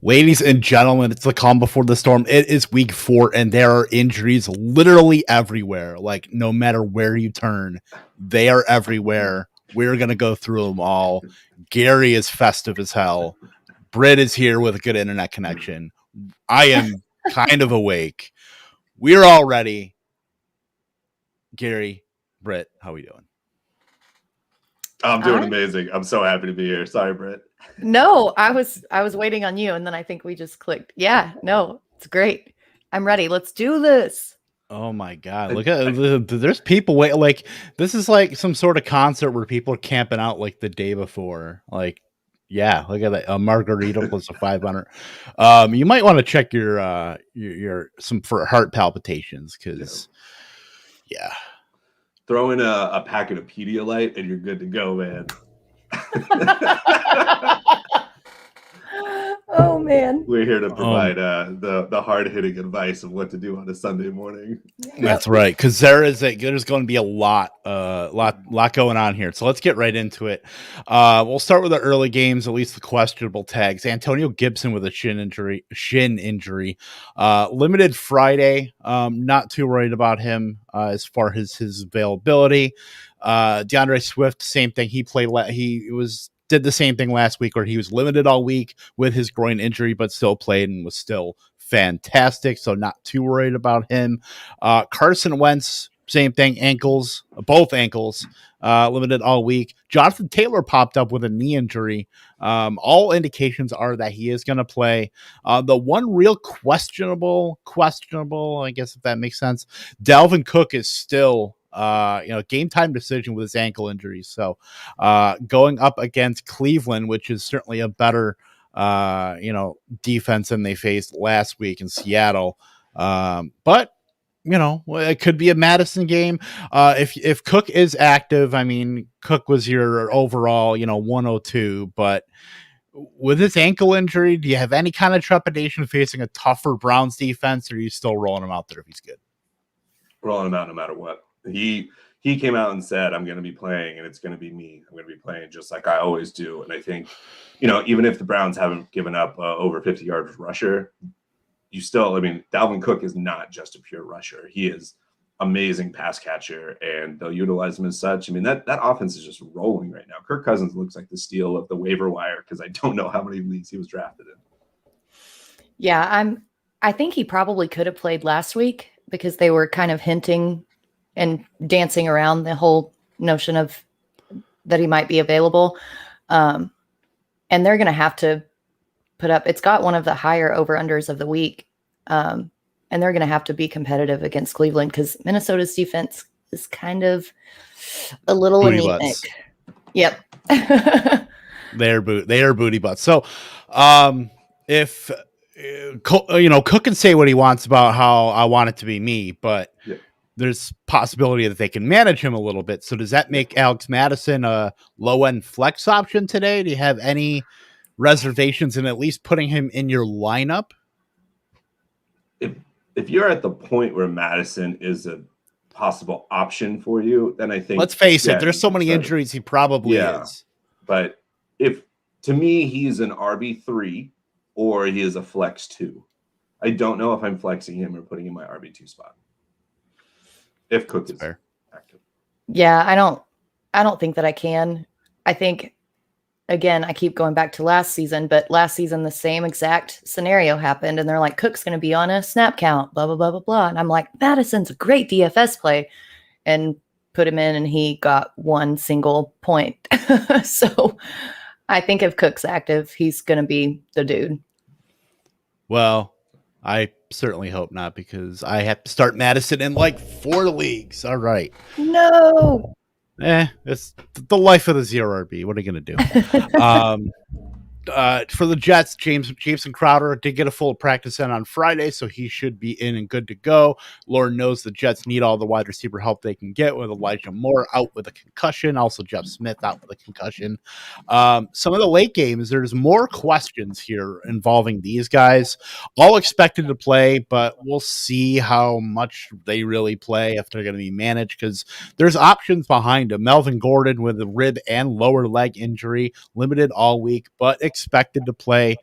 Ladies and gentlemen, it's the calm before the storm. It is week 4, and there are injuries literally everywhere. Like, no matter where you turn, they are everywhere. We're going to go through them all. Gary is festive as hell. Britt is here with a good internet connection. I am kind of awake. We're all ready. Gary, Britt, how are we doing? I'm doing amazing. I'm so happy to be here. Sorry, Britt. No, I was waiting on you, and then I think we just clicked. Yeah, no, it's great. I'm ready. Let's do this. Oh my God. Look at there's people wait, like this is like some sort of concert where people are camping out like the day before. Like, yeah, look at that. A margarita plus a 500. You might want to check your some for heart palpitations because yeah. Throw in a packet of Pedialyte and you're good to go, man. Oh man, we're here to provide the hard-hitting advice of what to do on a Sunday morning. That's right, because there's going to be a lot going on here. So let's get right into it. We'll start with the early games, at least the questionable tags. Antonio Gibson with a shin injury, limited Friday. Not too worried about him as far as his availability. DeAndre Swift, same thing. He did the same thing last week where he was limited all week with his groin injury, but still played and was still fantastic. So not too worried about him. Carson Wentz, same thing. Both ankles, limited all week. Jonathan Taylor popped up with a knee injury. All indications are that he is going to play. The one real questionable, I guess if that makes sense, Dalvin Cook is still game time decision with his ankle injury. So going up against Cleveland, which is certainly a better defense than they faced last week in Seattle. But it could be a Madison game. If Cook is active, I mean, Cook was your overall 102, but with his ankle injury, do you have any kind of trepidation facing a tougher Browns defense, or are you still rolling him out there if he's good? Rolling him out no matter what. He came out and said, I'm going to be playing, and it's going to be me. I'm going to be playing just like I always do. And I think, even if the Browns haven't given up over 50 yards rusher, Dalvin Cook is not just a pure rusher. He is amazing pass catcher, and they'll utilize him as such. I mean, that offense is just rolling right now. Kirk Cousins looks like the steal of the waiver wire because I don't know how many leagues he was drafted in. Yeah, I think he probably could have played last week because they were kind of hinting and dancing around the whole notion of that he might be available. And they're going to have to put up, it's got one of the higher over-unders of the week. And they're going to have to be competitive against Cleveland because Minnesota's defense is kind of a little anemic. Yep. They are booty butts. So if, Cook can say what he wants about how I want it to be me, but there's possibility that they can manage him a little bit. So does that make Alex Madison a low-end flex option today? Do you have any reservations in at least putting him in your lineup? If you're at the point where Madison is a possible option for you, then I think let's face it, there's so many injuries he probably is. But to me, he's an RB3 or he is a flex 2. I don't know if I'm flexing him or putting him in my RB2 spot. If Cook is fair. Active. Yeah, I don't think that I can. I think, again, I keep going back to last season, but last season the same exact scenario happened, and they're like, Cook's going to be on a snap count, blah, blah, blah, blah, blah. And I'm like, Madison's a great DFS play, and put him in, and he got one single point. So I think if Cook's active, he's going to be the dude. Well, I certainly hope not, because I have to start Madison in like 4 leagues. All right. No. It's the life of the zero RB. What are you going to do? For the Jets, Jameson Crowder did get a full practice in on Friday, so he should be in and good to go. Lord knows the Jets need all the wide receiver help they can get, with Elijah Moore out with a concussion, also Jeff Smith out with a concussion. Some of the late games, there's more questions here involving these guys, all expected to play, but we'll see how much they really play if they're going to be managed, because there's options behind him. Melvin Gordon with a rib and lower leg injury, limited all week, but expected to play.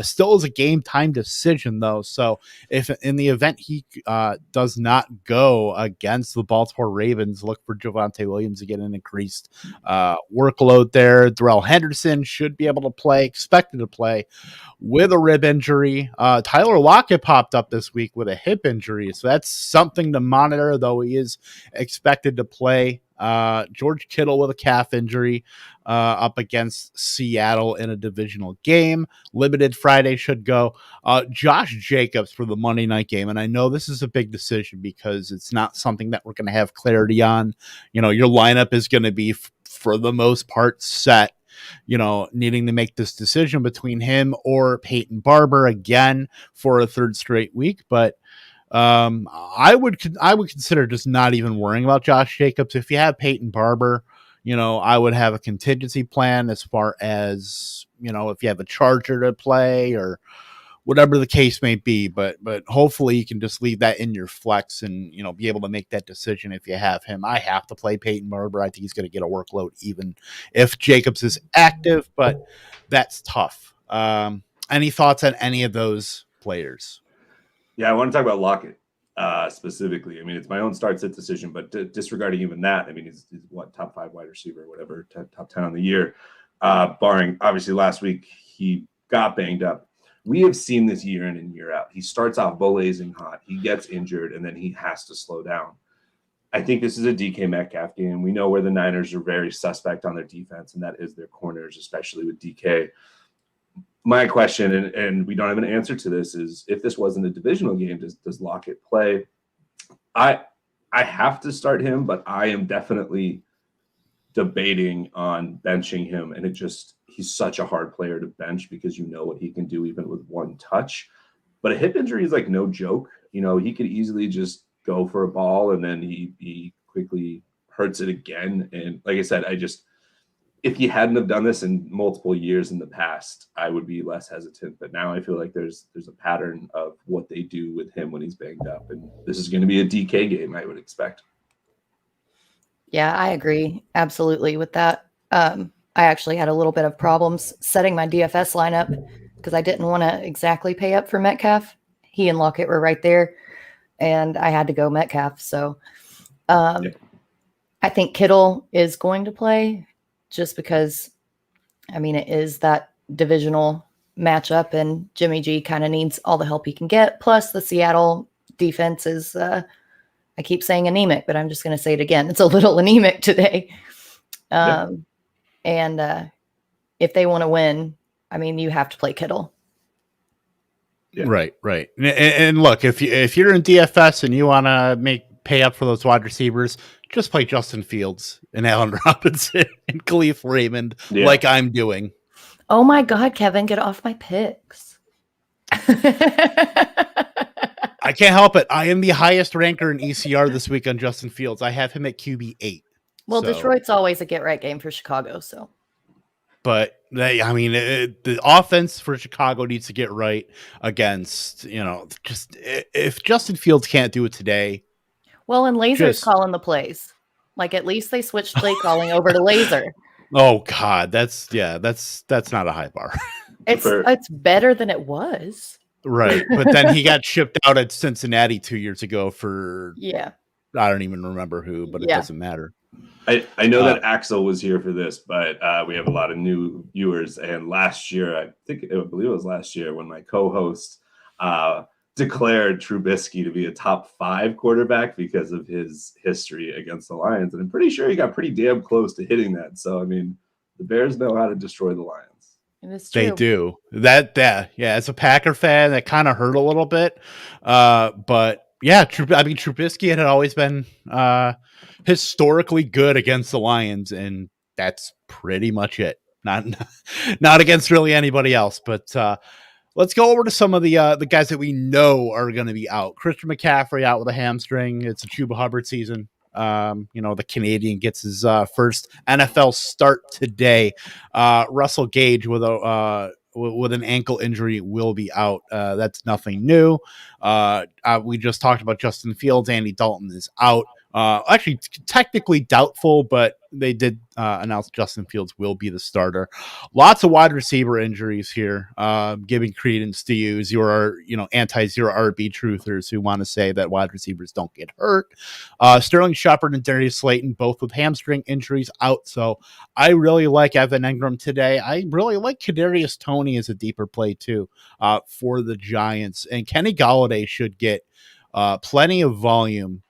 Still is a game time decision, though. So if in the event he does not go against the Baltimore Ravens, look for Javonte Williams to get an increased workload there. Darrell Henderson should be able to play, expected to play with a rib injury. Tyler Lockett popped up this week with a hip injury, so that's something to monitor, though he is expected to play. George Kittle with a calf injury up against Seattle in a divisional game. Limited Friday should go. Josh Jacobs for the Monday night game, and I know this is a big decision because it's not something that we're going to have clarity on. You know, your lineup is going to be, for the most part, set. You know, needing to make this decision between him or Peyton Barber again for a third straight week. But I would consider just not even worrying about Josh Jacobs. If you have Peyton Barber, you know, I would have a contingency plan as far as, you know, if you have a charger to play or whatever the case may be, but hopefully you can just leave that in your flex and, you know, be able to make that decision if you have him. I have to play Peyton Barber. I think he's going to get a workload even if Jacobs is active, but that's tough. Any thoughts on any of those players? Yeah, I want to talk about Lockett specifically. I mean, it's my own start-sit decision, but disregarding even that, I mean, he's what, top 5 wide receiver, whatever, top 10 on the year, barring obviously last week he got banged up. We have seen this year in and year out. He starts off blazing hot. He gets injured, and then he has to slow down. I think this is a DK Metcalf game. We know where the Niners are very suspect on their defense, and that is their corners, especially with DK. My question, and we don't have an answer to this, is if this wasn't a divisional game, does Lockett play? I have to start him, but I am definitely debating on benching him, and he's such a hard player to bench because you know what he can do even with one touch. But a hip injury is like no joke. You know, he could easily just go for a ball and then he quickly hurts it again. And like I said, if he hadn't have done this in multiple years in the past, I would be less hesitant. But now I feel like there's a pattern of what they do with him when he's banged up. And this is going to be a DK game, I would expect. Yeah, I agree absolutely with that. I actually had a little bit of problems setting my DFS lineup because I didn't want to exactly pay up for Metcalf. He and Lockett were right there, and I had to go Metcalf. So I think Kittle is going to play just because, I mean, it is that divisional matchup, and Jimmy G kind of needs all the help he can get. Plus, the Seattle defense is, I keep saying anemic, but I'm just going to say it again. It's a little anemic today. And if they want to win, I mean, you have to play Kittle. Yeah. Right. And look, if you're in DFS and you want to pay up for those wide receivers, just play Justin Fields and Allen Robinson and Khalif Raymond like I'm doing. Oh my God, Kevin, get off my picks. I can't help it. I am the highest ranker in ECR this week on Justin Fields. I have him at QB 8. Well, so. Detroit's always a get-right game for Chicago, so. But, the offense for Chicago needs to get right against, you know, just if Justin Fields can't do it today. Well, and Laser's calling the plays. Like, at least they switched play calling over to Laser. Oh, God, that's not a high bar. It's better than it was. Right, but then he got shipped out at Cincinnati 2 years ago for I don't even remember who, but it doesn't matter. I know that Axel was here for this, but we have a lot of new viewers. And last year, I believe it was last year when my co-host declared Trubisky to be a top 5 quarterback because of his history against the Lions, and I'm pretty sure he got pretty damn close to hitting that. So I mean, the Bears know how to destroy the Lions. They do that. As a Packer fan, that kind of hurt a little bit. But yeah, Trubisky had always been historically good against the Lions, and that's pretty much it. Not against really anybody else. But let's go over to some of the guys that we know are going to be out. Christian McCaffrey out with a hamstring. It's a Chuba Hubbard season. The Canadian gets his first NFL start today. Russell Gage with an ankle injury will be out. That's nothing new. We just talked about Justin Fields. Andy Dalton is out. Actually, technically doubtful, but they did announce Justin Fields will be the starter. Lots of wide receiver injuries here, giving credence to your anti-zero RB truthers who want to say that wide receivers don't get hurt. Sterling Shepard and Darius Slayton both with hamstring injuries out, so I really like Evan Engram today. I really like Kadarius Toney as a deeper play too for the Giants, and Kenny Golladay should get plenty of volume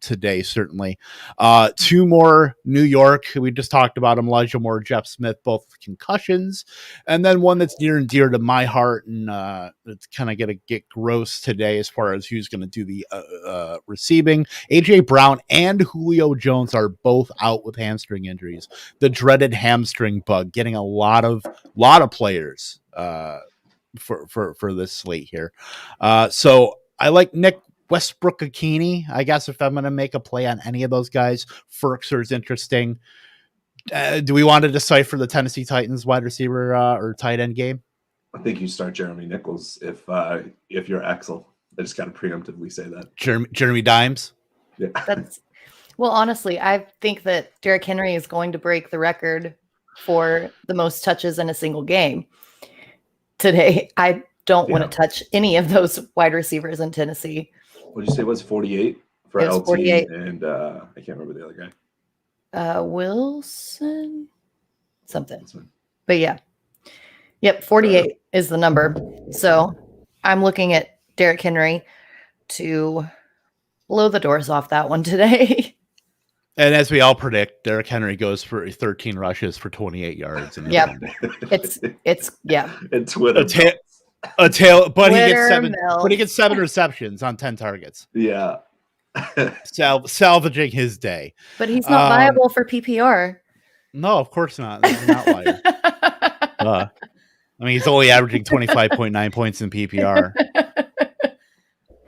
today, certainly. Two more New York. We just talked about them, Elijah Moore, Jeff Smith, both concussions. And then one that's near and dear to my heart, and it's kind of going to get gross today as far as who's going to do the receiving. A.J. Brown and Julio Jones are both out with hamstring injuries. The dreaded hamstring bug getting a lot of players for this slate here. So I like Nick Westbrook-Akini, I guess, if I'm going to make a play on any of those guys. Ferkser is interesting. Do we want to decipher the Tennessee Titans wide receiver or tight end game? I think you start Jeremy Nichols if you're Axel. I just got to preemptively say that. Jeremy Dimes? Yeah. Well, honestly, I think that Derrick Henry is going to break the record for the most touches in a single game today. I don't want to touch any of those wide receivers in Tennessee. What did you say it was 48 for LT 48. And I can't remember the other guy. Wilson something. But yeah. Yep, 48 is the number. So I'm looking at Derrick Henry to blow the doors off that one today. And as we all predict, Derrick Henry goes for 13 rushes for 28 yards. Yep. It's yeah. And Twitter. But he gets 7 receptions on 10 targets. Yeah. Salvaging his day. But he's not viable for PPR. No, of course not. He's not liar. I mean, he's only averaging 25.9 points in PPR.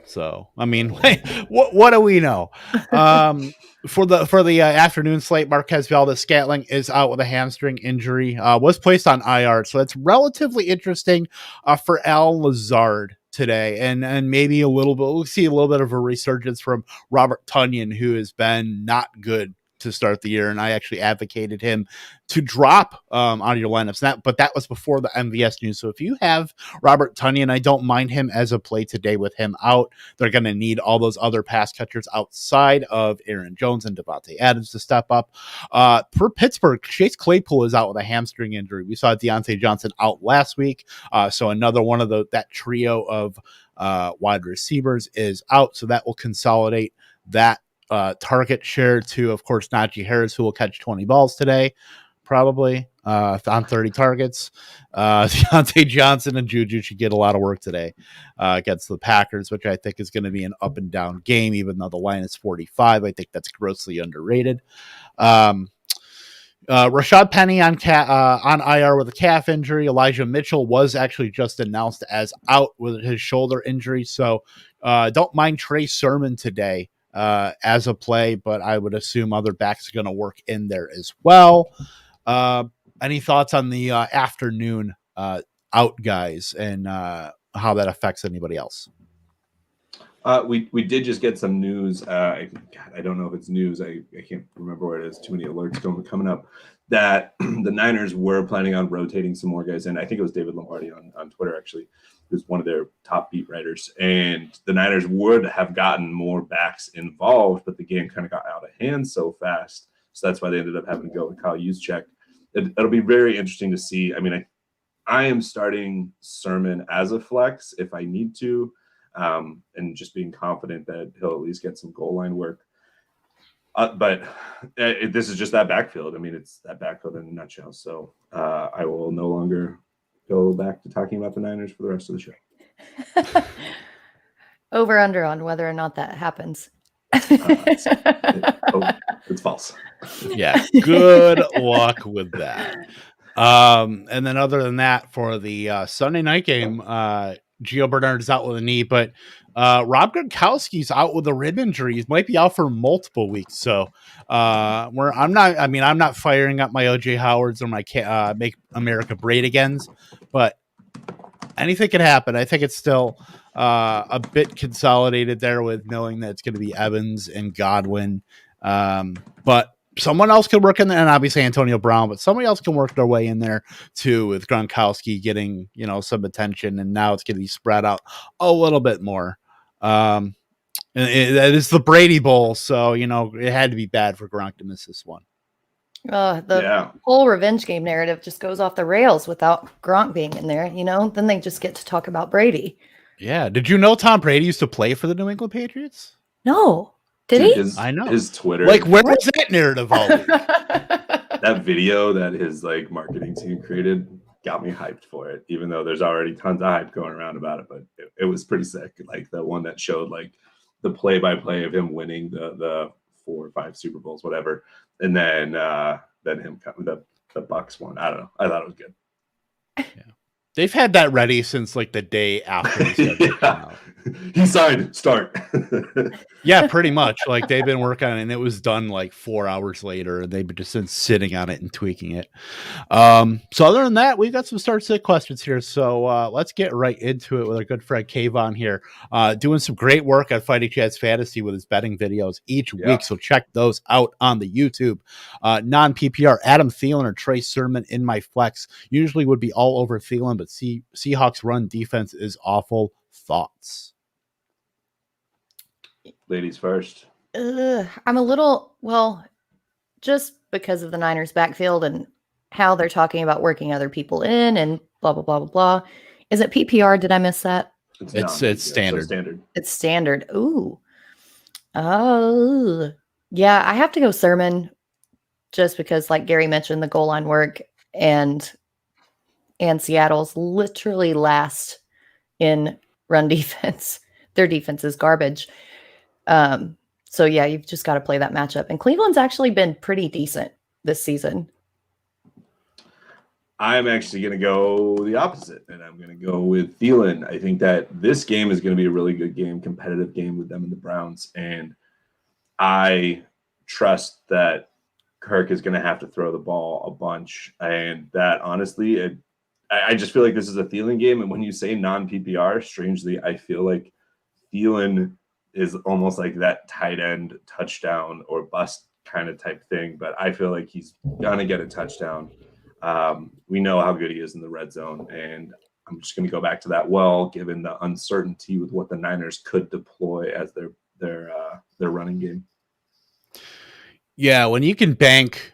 So, I mean, what do we know? For the afternoon slate, Marquez Valdez-Scantling is out with a hamstring injury. Was placed on IR, so that's relatively interesting for Al Lazard today, and maybe we'll see a little bit of a resurgence from Robert Tonyan, who has been not good to start the year, and I actually advocated him to drop out of your lineups. But that was before the MVS news. So if you have Robert Tonyan, I don't mind him as a play today with him out. They're going to need all those other pass catchers outside of Aaron Jones and Devontae Adams to step up. For Pittsburgh, Chase Claypool is out with a hamstring injury. We saw Deontay Johnson out last week. So another one of that trio of wide receivers is out. So that will consolidate that target share to, of course, Najee Harris, who will catch 20 balls today, probably on 30 targets. Deontay Johnson and Juju should get a lot of work today against the Packers, which I think is going to be an up and down game, even though the line is 45. I think that's grossly underrated. Rashad Penny on IR with a calf injury. Elijah Mitchell was actually just announced as out with his shoulder injury. So don't mind Trey Sermon today as a play, but I would assume other backs are going to work in there as well. Any thoughts on the afternoon out guys and how that affects anybody else? We did just get some news. I don't know if it's news. I can't remember where it is. Too many alerts coming up that the Niners were planning on rotating some more guys in. I think it was David Lombardi on Twitter, actually, who's one of their top beat writers. And the Niners would have gotten more backs involved, but the game kind of got out of hand so fast. So that's why they ended up having to go with Kyle Juszczyk. It'll be very interesting to see. I mean, I am starting Sermon as a flex if I need to. And just being confident that he'll at least get some goal line work. But this is just that backfield. I mean, it's that backfield in a nutshell. So I will no longer go back to talking about the Niners for the rest of the show. Over under on whether or not that happens. It's false. Yeah, good luck with that. And then other than that, for the Sunday night game, Gio Bernard is out with a knee, but Rob Gronkowski's out with a rib injury. He might be out for multiple weeks. So I'm not firing up my OJ Howards or my Make America Great Agains, but anything can happen. I think it's still a bit consolidated there with knowing that it's going to be Evans and Godwin. But someone else can work in there, and obviously Antonio Brown, but somebody else can work their way in there too, with Gronkowski getting, some attention, and now it's going to be spread out a little bit more. And it's the Brady Bowl, so, it had to be bad for Gronk to miss this one. The whole revenge game narrative just goes off the rails without Gronk being in there, then they just get to talk about Brady. Yeah. Did you know Tom Brady used to play for the New England Patriots? No. Did he? I know. His Twitter. Like, where was that narrative all week? That video that his marketing team created got me hyped for it, even though there's already tons of hype going around about it. But it was pretty sick. Like the one that showed the play-by-play of him winning the 4 or 5 Super Bowls, whatever, and then him the Bucks one. I don't know. I thought it was good. Yeah. They've had that ready since the day after he signed. Start. Yeah, pretty much. They've been working on it, and it was done 4 hours later, and they've just been sitting on it and tweaking it. So other than that, we've got some start-sit questions here. So let's get right into it with our good friend Kayvon here, doing some great work on Fighting Chad's Fantasy with his betting videos each week. So check those out on the YouTube. Non-PPR, Adam Thielen or Trey Sermon in my flex. Usually would be all over Thielen, but Seahawks run defense is awful. Thoughts? Ladies first. I'm a little, just because of the Niners backfield and how they're talking about working other people in and blah, blah, blah, blah, blah. Is it PPR? Did I miss that? It's standard. So standard. It's standard. Ooh. Oh. Yeah, I have to go Sermon just because, like Gary mentioned, the goal line work and Seattle's literally last in run defense. Their defense is garbage. So yeah, you've just got to play that matchup. And Cleveland's actually been pretty decent this season. I'm actually going to go the opposite, and I'm going to go with Thielen. I think that this game is going to be a really good game, competitive game with them and the Browns. And I trust that Kirk is going to have to throw the ball a bunch. And that, honestly, I just feel like this is a Thielen game. And when you say non-PPR, strangely, I feel like Thielen is almost like that tight end touchdown or bust kind of type thing. But I feel like he's going to get a touchdown. We know how good he is in the red zone. And I'm just going to go back to that given the uncertainty with what the Niners could deploy as their running game. Yeah, when you can bank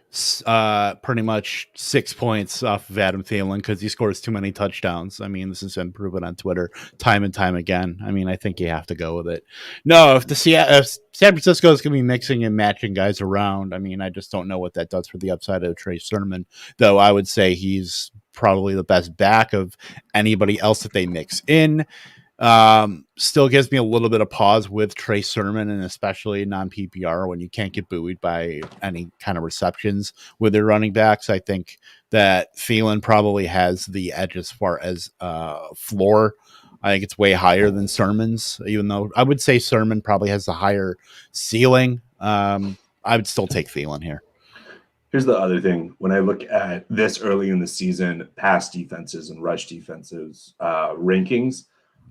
pretty much 6 points off of Adam Thielen because he scores too many touchdowns. I mean, this has been proven on Twitter time and time again. I mean, I think you have to go with it. No, if San Francisco is going to be mixing and matching guys around, I mean, I just don't know what that does for the upside of Trey Sermon, though I would say he's probably the best back of anybody else that they mix in. Still gives me a little bit of pause with Trey Sermon, and especially non-PPR when you can't get buoyed by any kind of receptions with their running backs. I think that Thielen probably has the edge as far as floor. I think it's way higher than Sermon's, even though I would say Sermon probably has the higher ceiling. I would still take Thielen here. Here's the other thing. When I look at this early in the season, pass defenses and rush defenses rankings,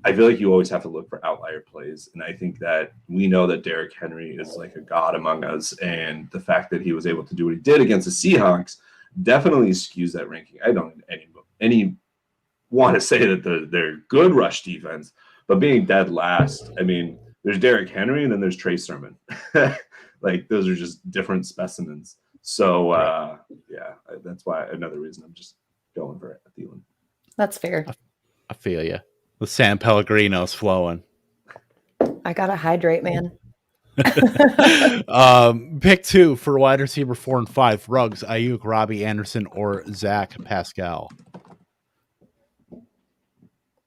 I feel like you always have to look for outlier plays. And I think that we know that Derrick Henry is like a god among us. And the fact that he was able to do what he did against the Seahawks definitely skews that ranking. I don't any want to say that they're good rush defense, but being dead last, I mean, there's Derrick Henry and then there's Trey Sermon. Like those are just different specimens. So yeah, that's why another reason I'm just going for it at Thielen. That's fair. I feel you. The San Pellegrino's flowing. I gotta hydrate, man. Pick 2 for wide receiver 4 and 5: Ruggs, Ayuk, Robbie Anderson, or Zach Pascal.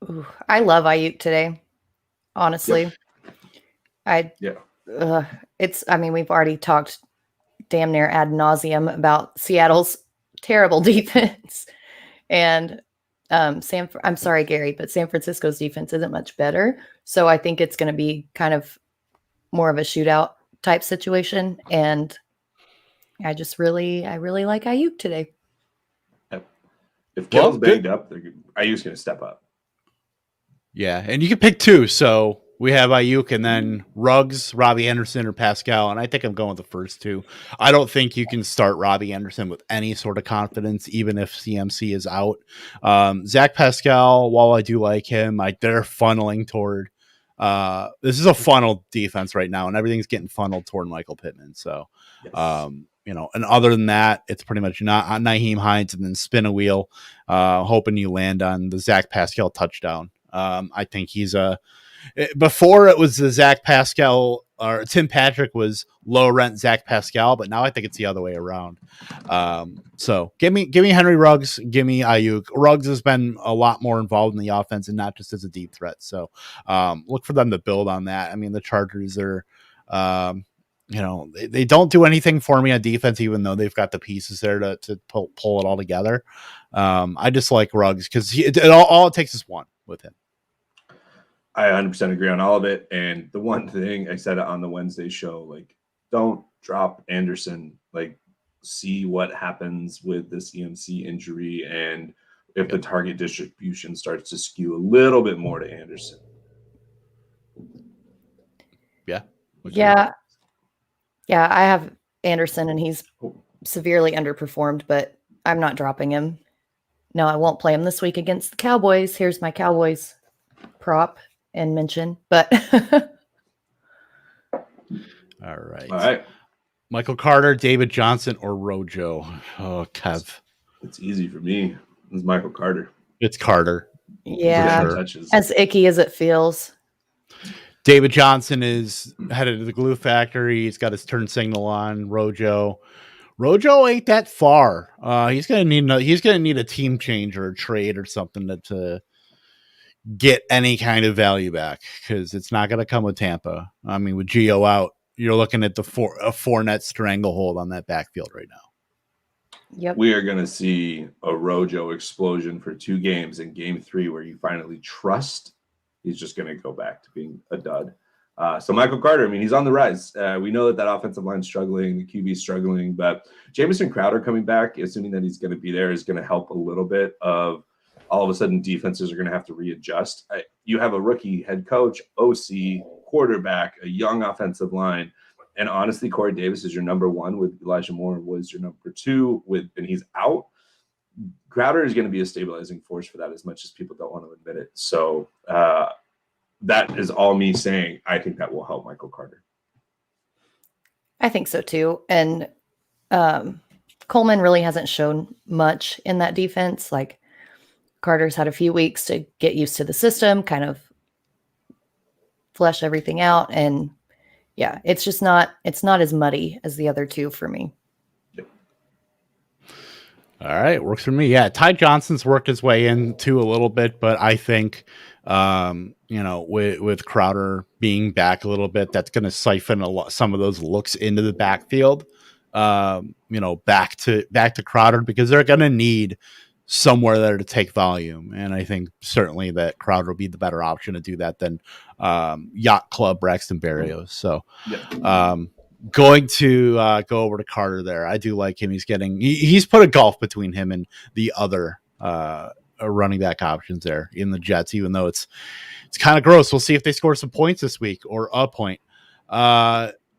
Ooh, I love Ayuk today. Honestly, Yep. I mean, we've already talked damn near ad nauseum about Seattle's terrible defense, and I'm sorry, Gary, but San Francisco's defense isn't much better. So I think it's going to be kind of more of a shootout type situation. And I really like Ayuk today. If Kittle's banged up, Ayuk's going to step up. Yeah, and you can pick two. So we have Ayuk and then Ruggs, Robbie Anderson, or Pascal. And I think I'm going with the first two. I don't think you can start Robbie Anderson with any sort of confidence, even if CMC is out. Zach Pascal, while I do like him, they're funneling toward. This is a funnel defense right now, and everything's getting funneled toward Michael Pittman. So, Yes. and other than that, it's pretty much not on Nyheim Hines and then spin a wheel, hoping you land on the Zach Pascal touchdown. I think he's before it was the Zach Pascal or Tim Patrick was low rent Zach Pascal, but now I think it's the other way around. So give me Henry Ruggs, give me Ayuk. Ruggs has been a lot more involved in the offense and not just as a deep threat. So look for them to build on that. I mean, the Chargers are, they don't do anything for me on defense, even though they've got the pieces there to pull it all together. I just like Ruggs because all it takes is one with him. I 100% agree on all of it. And the one thing I said on the Wednesday show, like, don't drop Anderson. Like, see what happens with this EMC injury and if the target distribution starts to skew a little bit more to Anderson. Yeah. Yeah. Yeah, I have Anderson, and he's severely underperformed, but I'm not dropping him. No, I won't play him this week against the Cowboys. Here's my Cowboys prop and mention, but all right. All right. Michael Carter, David Johnson, or Rojo? Oh, Kev. It's easy for me. It's Michael Carter. It's Carter. Yeah, sure. As icky as it feels. David Johnson is headed to the glue factory. He's got his turn signal on. Rojo ain't that far. He's gonna need a team change or a trade or something to get any kind of value back, because it's not gonna come with Tampa. I mean, with Gio out, you're looking at a 4-net stranglehold on that backfield right now. Yep. We are going to see a Rojo explosion for 2 games. In game 3, where you finally trust he's just going to go back to being a dud. So Michael Carter, I mean, he's on the rise. We know that offensive line's struggling, the QB's struggling, but Jamison Crowder coming back, assuming that he's going to be there, is going to help a little bit of all of a sudden defenses are going to have to readjust. You have a rookie head coach, OC, quarterback, a young offensive line. And honestly, Corey Davis is your number 1 with Elijah Moore was your number 2 and he's out. Crowder is going to be a stabilizing force for that, as much as people don't want to admit it. So that is all me saying. I think that will help Michael Carter. I think so too. And Coleman really hasn't shown much in that defense. Like, Carter's had a few weeks to get used to the system, kind of flesh everything out. And yeah, it's not as muddy as the other two for me. All right, works for me. Yeah, Ty Johnson's worked his way into a little bit, but I think with Crowder being back a little bit, that's going to siphon some of those looks into the backfield. Back to Crowder, because they're going to need somewhere there to take volume, and I think certainly that Crowder will be the better option to do that than Yacht Club Braxton Berrios. So. Yeah. Going to go over to Carter there. I do like him. He's put a gulf between him and the other running back options there in the Jets, even though it's kind of gross. We'll see if they score some points this week or a point.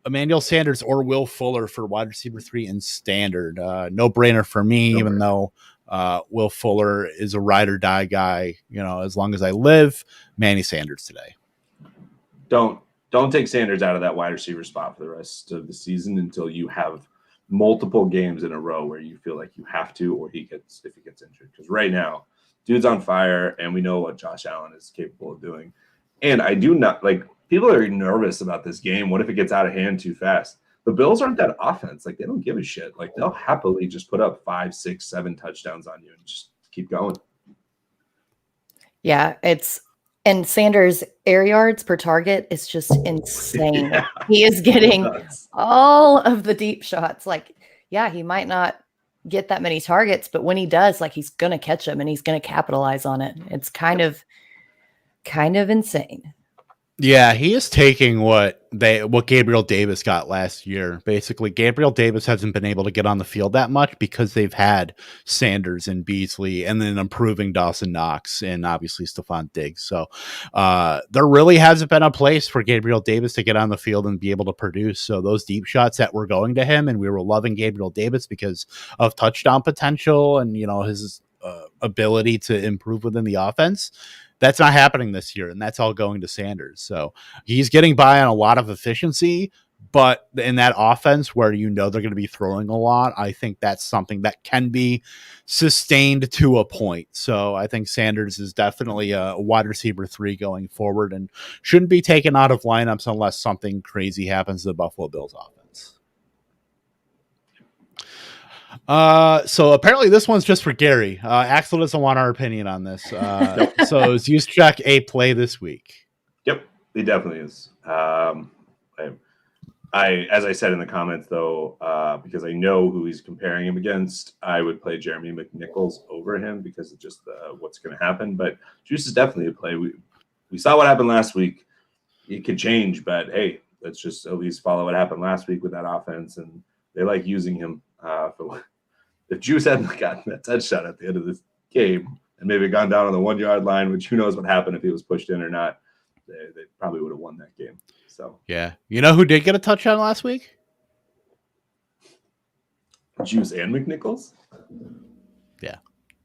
Emmanuel Sanders or Will Fuller for wide receiver 3 in standard. No brainer for me, even though Will Fuller is a ride or die guy. As long as I live, Manny Sanders today. Don't take Sanders out of that wide receiver spot for the rest of the season until you have multiple games in a row where you feel like you have to, or if he gets injured. Because right now, dude's on fire, and we know what Josh Allen is capable of doing. And I do not people are nervous about this game. What if it gets out of hand too fast? The Bills aren't that offense. They don't give a shit. They'll happily just put up 5, 6, 7 touchdowns on you and just keep going. Yeah, and Sanders' air yards per target is just insane. Yeah. He is getting all of the deep shots. He might not get that many targets, but when he does, he's going to catch them and he's going to capitalize on it. It's kind of insane. Yeah, he is taking what Gabriel Davis got last year. Basically, Gabriel Davis hasn't been able to get on the field that much because they've had Sanders and Beasley, and then improving Dawson Knox and obviously Stephon Diggs. So there really hasn't been a place for Gabriel Davis to get on the field and be able to produce. So those deep shots that were going to him, and we were loving Gabriel Davis because of touchdown potential and his ability to improve within the offense. That's not happening this year, and that's all going to Sanders. So he's getting by on a lot of efficiency, but in that offense where they're going to be throwing a lot, I think that's something that can be sustained to a point. So I think Sanders is definitely a wide receiver 3 going forward and shouldn't be taken out of lineups unless something crazy happens to the Buffalo Bills offense. So apparently this one's just for Gary. Axel doesn't want our opinion on this. So is Juszczyk a play this week? Yep, he definitely is. As I said in the comments, though, because I know who he's comparing him against, I would play Jeremy McNichols over him because of just what's going to happen. But Juice is definitely a play. We saw what happened last week. It could change, but hey, let's just at least follow what happened last week with that offense, and they like using him. If Juice hadn't gotten that touchdown at the end of this game and maybe gone down on the 1 yard line, which who knows what happened if he was pushed in or not, they probably would have won that game. So yeah, you know who did get a touchdown last week? Juice and McNichols. Yeah,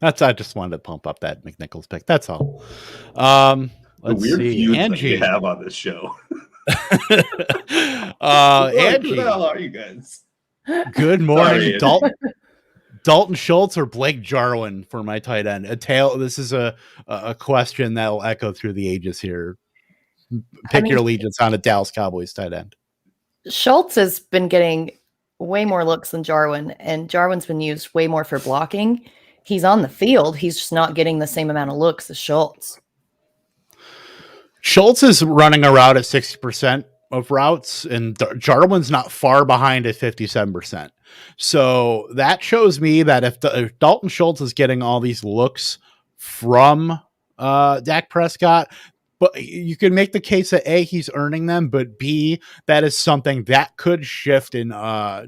I just wanted to pump up that McNichols pick. That's all. The Let's weird see. feuds Angie, that we have on this show. Angie, who the hell are you guys? Good morning, Sorry, Dalton Schultz or Blake Jarwin for my tight end. This is a question that will echo through the ages here. Pick your allegiance on a Dallas Cowboys tight end. Schultz has been getting way more looks than Jarwin, and Jarwin's been used way more for blocking. He's on the field. He's just not getting the same amount of looks as Schultz. Schultz is running a route at 60% of routes, and Jarwin's not far behind at 57%. So that shows me that if Dalton Schultz is getting all these looks from Dak Prescott, but you can make the case that A, he's earning them, but B, that is something that could shift in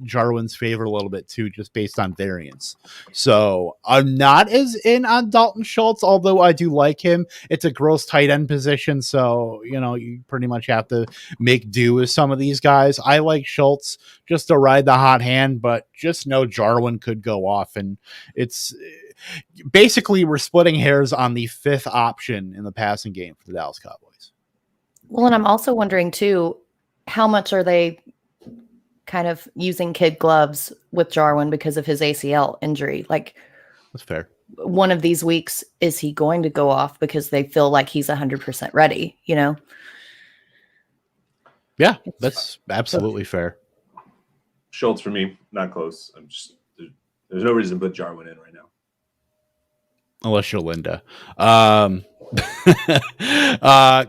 Jarwin's favor a little bit too, just based on variance. So I'm not as in on Dalton Schultz, although I do like him. It's a gross tight end position, so you pretty much have to make do with some of these guys. I like Schultz just to ride the hot hand, but just know Jarwin could go off, and it's basically we're splitting hairs on the 5th option in the passing game for the Dallas Cowboys. Well, and I'm also wondering too, how much are they kind of using kid gloves with Jarwin because of his ACL injury? Like, that's fair. One of these weeks, is he going to go off because they feel like he's 100% ready? Yeah, that's absolutely fair. Schultz for me, not close. There's no reason to put Jarwin in right now. Unless you're Linda.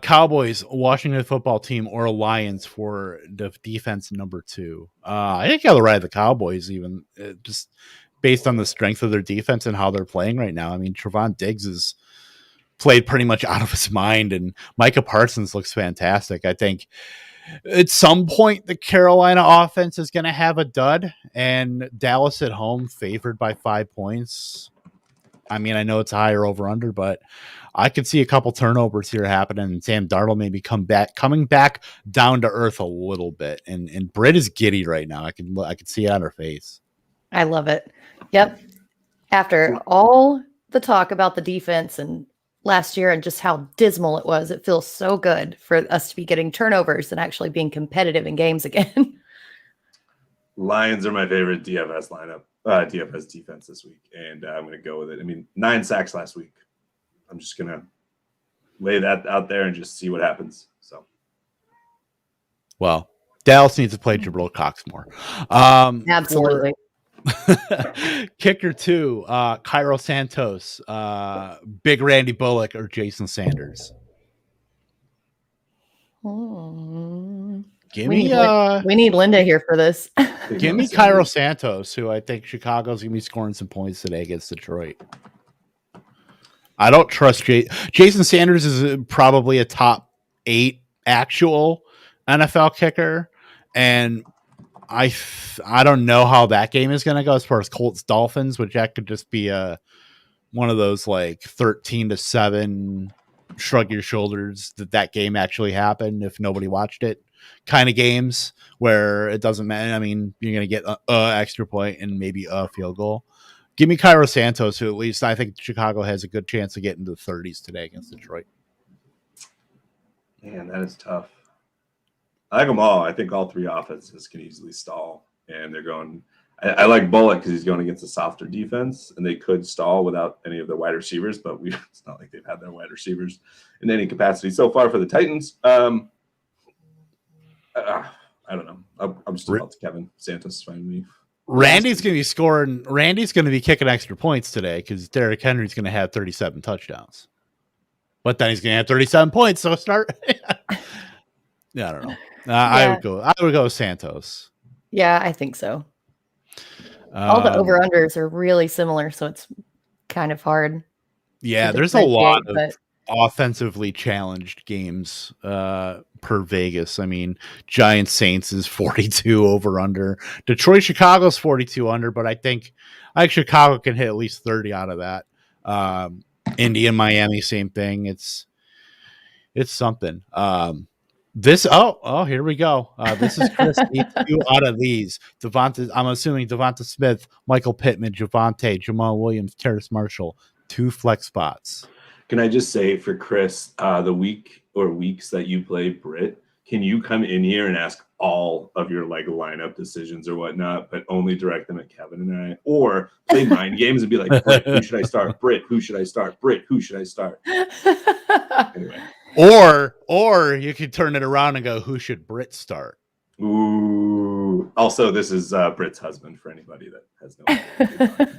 Cowboys, Washington football team, or Lions for the defense number 2. I think I'll ride the Cowboys even just based on the strength of their defense and how they're playing right now. I mean, Trevon Diggs is played pretty much out of his mind, and Micah Parsons looks fantastic. I think at some point the Carolina offense is going to have a dud, and Dallas at home favored by 5 points. I mean, I know it's a higher over under, but I could see a couple turnovers here happening, and Sam Darnold maybe coming back down to earth a little bit. And Britt is giddy right now. I could see it on her face. I love it. Yep. After all the talk about the defense and last year and just how dismal it was, it feels so good for us to be getting turnovers and actually being competitive in games again. Lions are my favorite DFS lineup. DFS defense this week, and I'm going to go with it. I mean, 9 sacks last week. I'm just going to lay that out there and just see what happens. So, well, Dallas needs to play Jabril Cox more. Absolutely. Kicker 2, Cairo Santos, Big Randy Bullock, or Jason Sanders. We need Linda here for this. Give me Cairo Santos, who I think Chicago's going to be scoring some points today against Detroit. I don't trust Jason Sanders is probably a top 8 actual NFL kicker, and I don't know how that game is going to go as far as Colts Dolphins, which that could just be one of those like 13-7 shrug your shoulders that game actually happened if nobody watched it kind of games where it doesn't matter. I mean, you're going to get a extra point and maybe a field goal. Give me Cairo Santos, who at least I think Chicago has a good chance to get into the 30s today against Detroit. Man, that is tough. I like them all. I think all three offenses can easily stall, and they're going. I like Bullock because he's going against a softer defense, and they could stall without any of their wide receivers. But it's not like they've had their wide receivers in any capacity so far for the Titans. I don't know. I'm still out to Kevin Santos is fine with me. Randy's going to be scoring. Randy's going to be kicking extra points today because Derrick Henry's going to have 37 touchdowns. But then he's going to have 37 points. So start. Yeah, I don't know. I would go with Santos. Yeah, I think so. All the over-unders are really similar, so it's kind of hard. Yeah, there's a lot of offensively challenged games per Vegas. I mean, Giants Saints is 42 over-under. Detroit Chicago's 42 under, but I think Chicago can hit at least 30 out of that. Indy and Miami, same thing. It's something. Here we go. This is Chris. 2 out of these. I'm assuming Devonta Smith, Michael Pittman, Javonte, Jamal Williams, Terrace Marshall, 2 flex spots. Can I just say for Chris, the week or weeks that you play Britt, can you come in here and ask all of your like lineup decisions or whatnot, but only direct them at Kevin and I, or play mind games and be like, Britt, who should I start? Britt, who should I start? Britt, who should I start? Anyway. Or you could turn it around and go, who should Britt start? Ooh. Also, this is Britt's husband for anybody that has no idea what you're talking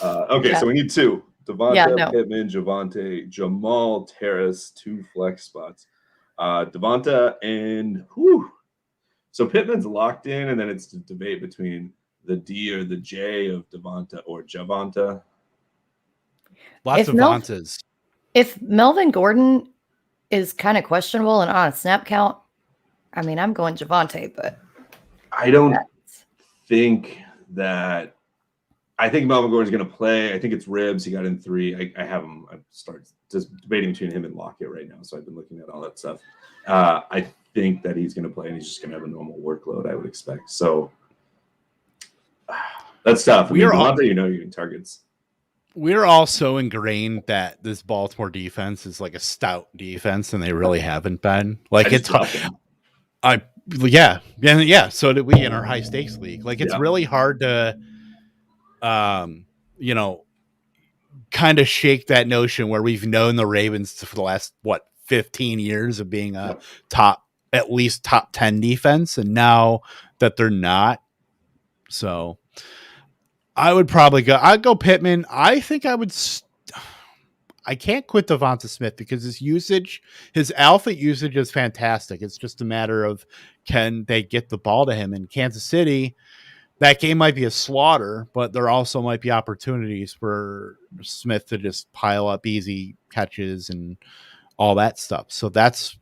about. Okay, so we need 2. Devonta, Pittman, Javonte, Jamal, Terrace, 2 flex spots. Devonta and so Pittman's locked in, and then it's the debate between the D or the J of Devonta or Javonta. Lots of Devontas. If Melvin Gordon is kind of questionable and on a snap count, I mean, I'm going Javonte, but I don't think that. I think Melvin Gordon's going to play. I think it's ribs. He got in 3. I have him. I started just debating between him and Lockett right now, so I've been looking at all that stuff. I think that he's going to play, and he's just going to have a normal workload, I would expect. So that's tough. You're getting targets. We're also ingrained that this Baltimore defense is like a stout defense, and they really haven't been. Like it's So did we in our high stakes league. Like it's really hard to, kind of shake that notion where we've known the Ravens for the last 15 years of being a at least top 10 defense, and now that they're not. So I would probably go. I'd go Pittman. I think I would. I can't quit Devonta Smith because his alpha usage is fantastic. It's just a matter of can they get the ball to him. In Kansas City, that game might be a slaughter, but there also might be opportunities for Smith to just pile up easy catches and all that stuff. So that's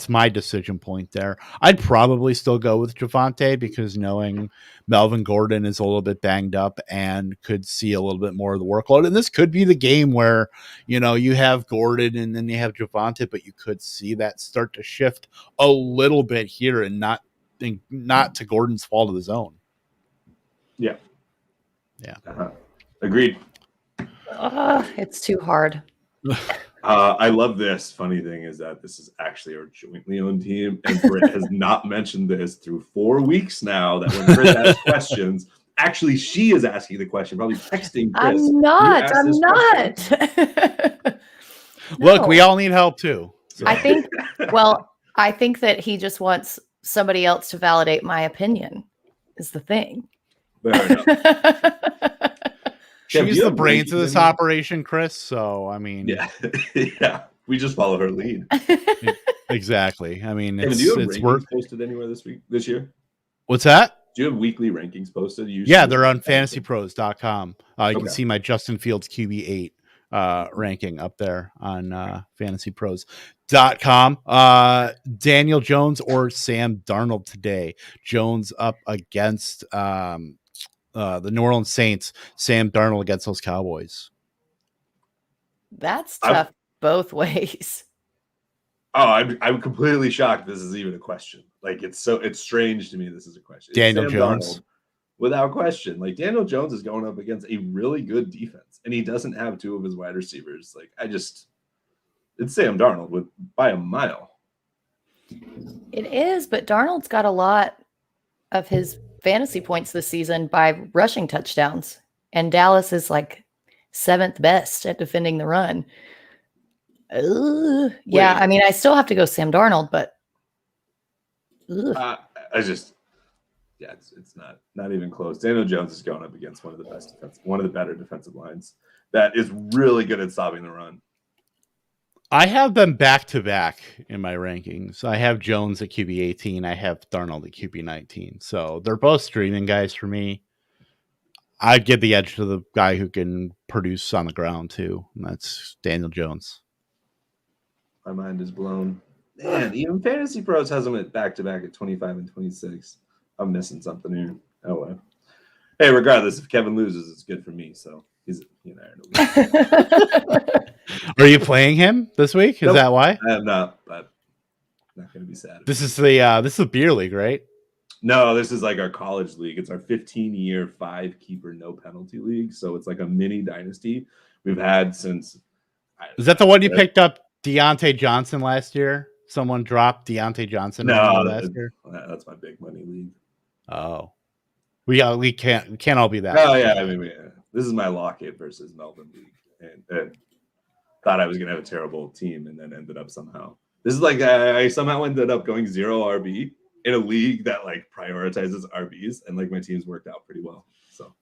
my decision point there. I'd probably still go with Javonte because knowing Melvin Gordon is a little bit banged up and could see a little bit more of the workload. And this could be the game where, you have Gordon and then you have Javonte, but you could see that start to shift a little bit here and not to Gordon's fault of his own. Yeah. Yeah. Agreed. It's too hard. I love this. Funny thing is that this is actually our jointly owned team, and Britt has not mentioned this through 4 weeks now. That when Britt asks questions, actually she is asking the question, probably texting Chris. I'm not. Look, we all need help too. So. I think that he just wants somebody else to validate my opinion. Is the thing. Fair enough. She's the brains of this operation, Chris. So, I mean, yeah, we just follow her lead. Exactly. I mean, Kevin, do you have rankings posted anywhere this year? What's that? Do you have weekly rankings posted? Yeah, they're on fantasypros.com. You can see my Justin Fields QB8 ranking up there on fantasypros.com. Daniel Jones or Sam Darnold today. Jones up against the New Orleans Saints. Sam Darnold against those Cowboys. That's tough both ways. Oh, I'm completely shocked this is even a question. Like, it's strange to me this is a question. Daniel Jones. Darnold, without question. Like, Daniel Jones is going up against a really good defense, and he doesn't have two of his wide receivers. Like, it's Sam Darnold by a mile. It is, but Darnold's got a lot of his fantasy points this season by rushing touchdowns, and Dallas is like 7th best at defending the run. Yeah, I mean, I still have to go Sam Darnold, but it's not even close. Daniel Jones is going up against one of the better defensive lines that is really good at stopping the run. I have them back to back in my rankings. I have Jones at QB 18. I have Darnold at QB 19. So they're both streaming guys for me. I'd give the edge to the guy who can produce on the ground too, and that's Daniel Jones. My mind is blown. Man, even Fantasy Pros has them at back-to-back at 25 and 26. I'm missing something here. Oh, well. Hey, regardless, if Kevin loses, it's good for me. So he's Are you playing him this week? Is that why? I am not, but I'm not going to be sad. This is the beer league, right? No, this is like our college league. It's our 15-year 5-keeper no penalty league. So it's like a mini dynasty we've had since. Is that the one you picked up Deontay Johnson last year? Someone dropped Deontay Johnson last year? That's my big money league. Oh. We can't all be that. Oh, yeah. I mean, this is my Lockett versus Melvin league. And thought I was going to have a terrible team and then ended up somehow. This is like I somehow ended up going 0 RB in a league that like prioritizes RBs, and like my teams worked out pretty well. So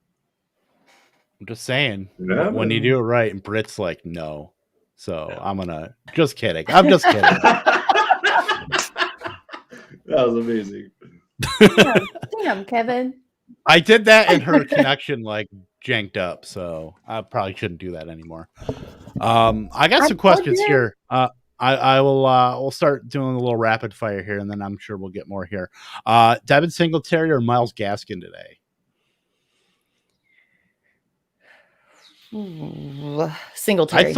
I'm just saying, when you do it right, and Britt's like, no. So I'm just kidding. I'm just kidding. That was amazing. Damn, Kevin. I did that and her connection like janked up, so I probably shouldn't do that anymore. I got some questions here. I will we'll start doing a little rapid fire here, and then I'm sure we'll get more here. Devin Singletary or Myles Gaskin today? Singletary.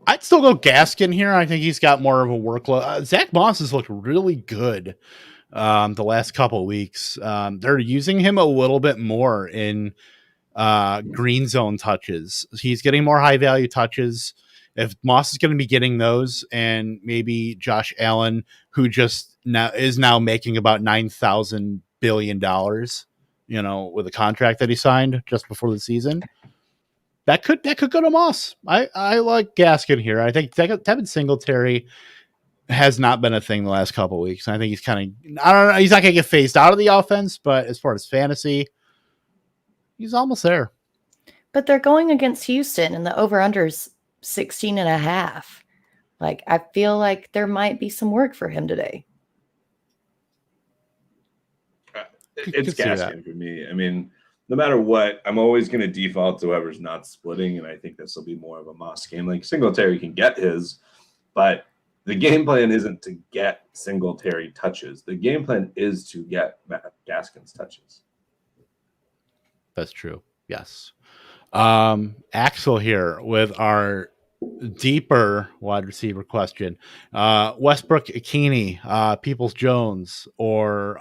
I'd still go Gaskin here. I think he's got more of a workload. Zach Moss has looked really good the last couple of weeks. They're using him a little bit more in green zone touches. He's getting more high value touches. If Moss is going to be getting those, and maybe Josh Allen, who just is now making about $9,000 billion, with a contract that he signed just before the season, that could go to Moss. I like Gaskin here. I think Devin Singletary has not been a thing the last couple of weeks. I think he's kind of, I don't know, he's not going to get phased out of the offense, but as far as fantasy, he's almost there. But they're going against Houston, and the over-under's 16.5. Like, I feel like there might be some work for him today. It's Gaskin for me. I mean, no matter what, I'm always going to default to whoever's not splitting, and I think this will be more of a Moss game. Like, Singletary can get his, but the game plan isn't to get Singletary touches. The game plan is to get Gaskin's touches. That's true. Yes. Axel here with our deeper wide receiver question. Westbrook Ikini, Peoples Jones, or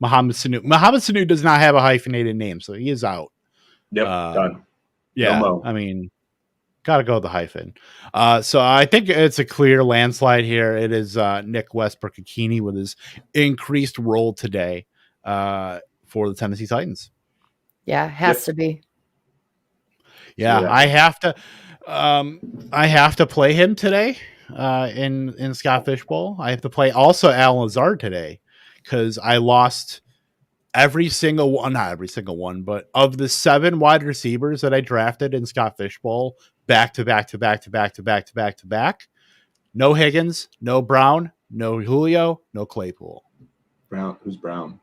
Mohamed Sanu. Mohamed Sanu does not have a hyphenated name, so he is out. Yep, done. Yeah, no. I mean, gotta go with the hyphen. So I think it's a clear landslide here. It is Nick Westbrook Ikini with his increased role today for the Tennessee Titans. Yeah, it has to be. Yeah, I have to play him today in Scott Fishbowl. I have to play also Al Lazard today because I lost not every single one, but of the 7 wide receivers that I drafted in Scott Fishbowl, back to back. No Higgins, no Brown, no Julio, no Claypool. Brown, who's Brown?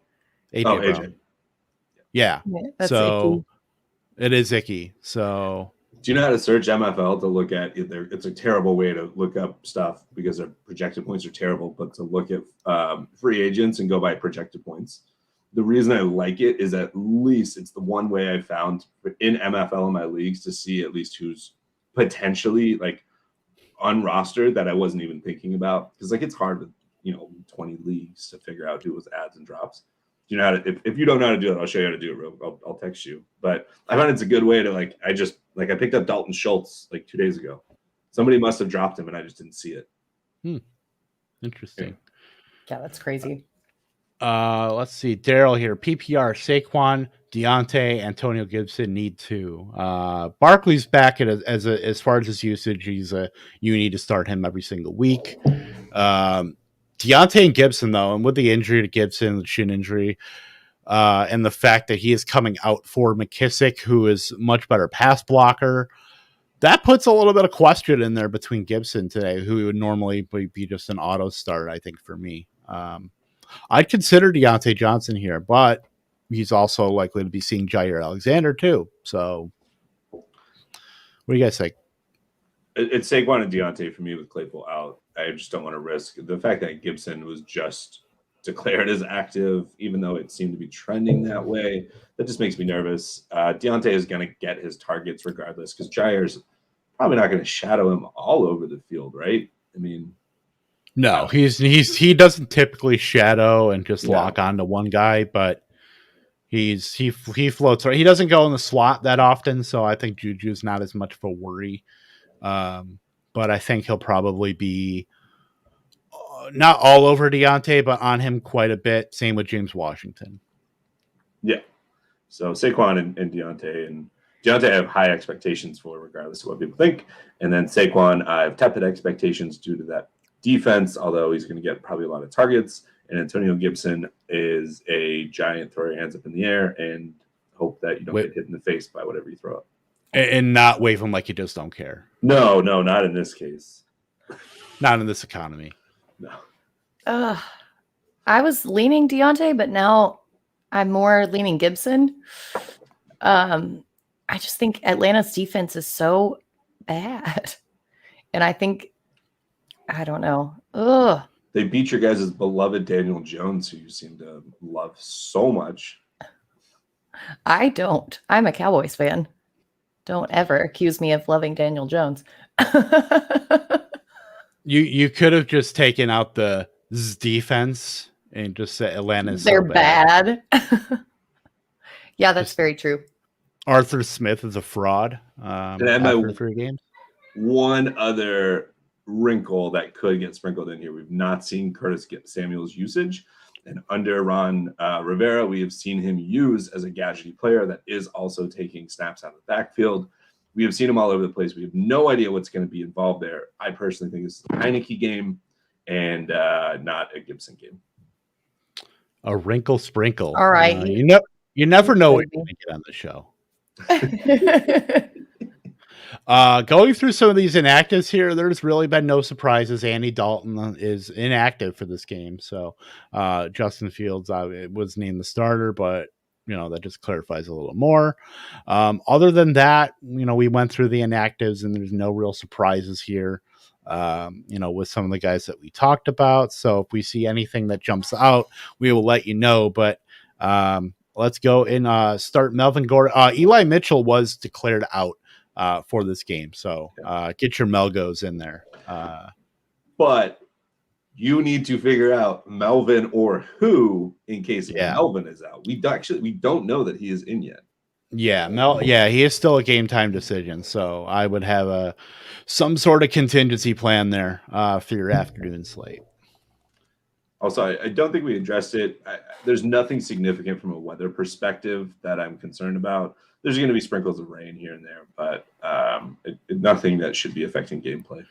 AJ Brown. AJ. Yeah. That's so icky. It is icky. So Do you know how to search MFL to look at it? It's a terrible way to look up stuff because their projected points are terrible, but to look at free agents and go by projected points. The reason I like it is at least it's the one way I found in MFL in my leagues to see at least who's potentially like unrostered that I wasn't even thinking about. Because like it's hard with 20 leagues to figure out who was adds and drops. Do you know how to? If you don't know how to do it, I'll show you how to do it. I'll text you. But I found it's a good way to I picked up Dalton Schultz like 2 days ago. Somebody must have dropped him and I just didn't see it. Interesting. Yeah, that's crazy. Let's see. Daryl here. PPR, Saquon, Deontay, Antonio Gibson need to. Barkley's back as far as his usage. You need to start him every single week. Deontay and Gibson, though, and with the injury to Gibson, the shin injury, and the fact that he is coming out for McKissick, who is much better pass blocker, that puts a little bit of question in there between Gibson today, who would normally be just an auto start, I think, for me. I'd consider Deontay Johnson here, but he's also likely to be seeing Jair Alexander, too. So what do you guys think? It's Saquon and Deontay for me with Claypool out. I just don't want to risk the fact that Gibson was just declared as active, even though it seemed to be trending that way. That just makes me nervous. Deontay is going to get his targets regardless because Jair's probably not going to shadow him all over the field, right? I mean, no, he doesn't typically shadow and just lock onto one guy, but he floats right. He doesn't go in the slot that often, so I think Juju's not as much of a worry. But I think he'll probably be not all over Deontay, but on him quite a bit. Same with James Washington. Yeah. So Saquon and Deontay. And Deontay I have high expectations for, regardless of what people think. And then Saquon, I have tepid expectations due to that defense, although he's going to get probably a lot of targets. And Antonio Gibson is a giant, throw your hands up in the air and hope that you don't get hit in the face by whatever you throw up. And not wave them like you just don't care. No, not in this case. Not in this economy. No. I was leaning Deontay, but now I'm more leaning Gibson. I just think Atlanta's defense is so bad. And I think, I don't know. They beat your guys' beloved Daniel Jones, who you seem to love so much. I don't. I'm a Cowboys fan. Don't ever accuse me of loving Daniel Jones. You could have just taken out the defense and just said Atlanta's They're so bad. Yeah, that's very true. Arthur Smith is a fraud. After 3 games. One other wrinkle that could get sprinkled in here. We've not seen Curtis Samuel's usage. And under Ron Rivera, we have seen him used as a gadgety player that is also taking snaps out of the backfield. We have seen him all over the place. We have no idea what's going to be involved there. I personally think this is a Heineke game and not a Gibson game. A wrinkle sprinkle. All right. You never know what you're going to get on the show. Going through some of these inactives here, there's really been no surprises. Andy Dalton is inactive for this game. So Justin Fields was named the starter, but that just clarifies a little more. Other than that, we went through the inactives and there's no real surprises here, with some of the guys that we talked about. So if we see anything that jumps out, we will let you know. But let's go and start Melvin Gordon. Eli Mitchell was declared out for this game. So get your Melgos in there. But you need to figure out Melvin or who in case Melvin is out. We don't know that he is in yet. Yeah, he is still a game time decision. So I would have some sort of contingency plan there for your afternoon slate. Also, I don't think we addressed it. There's nothing significant from a weather perspective that I'm concerned about. There's going to be sprinkles of rain here and there, but nothing that should be affecting gameplay.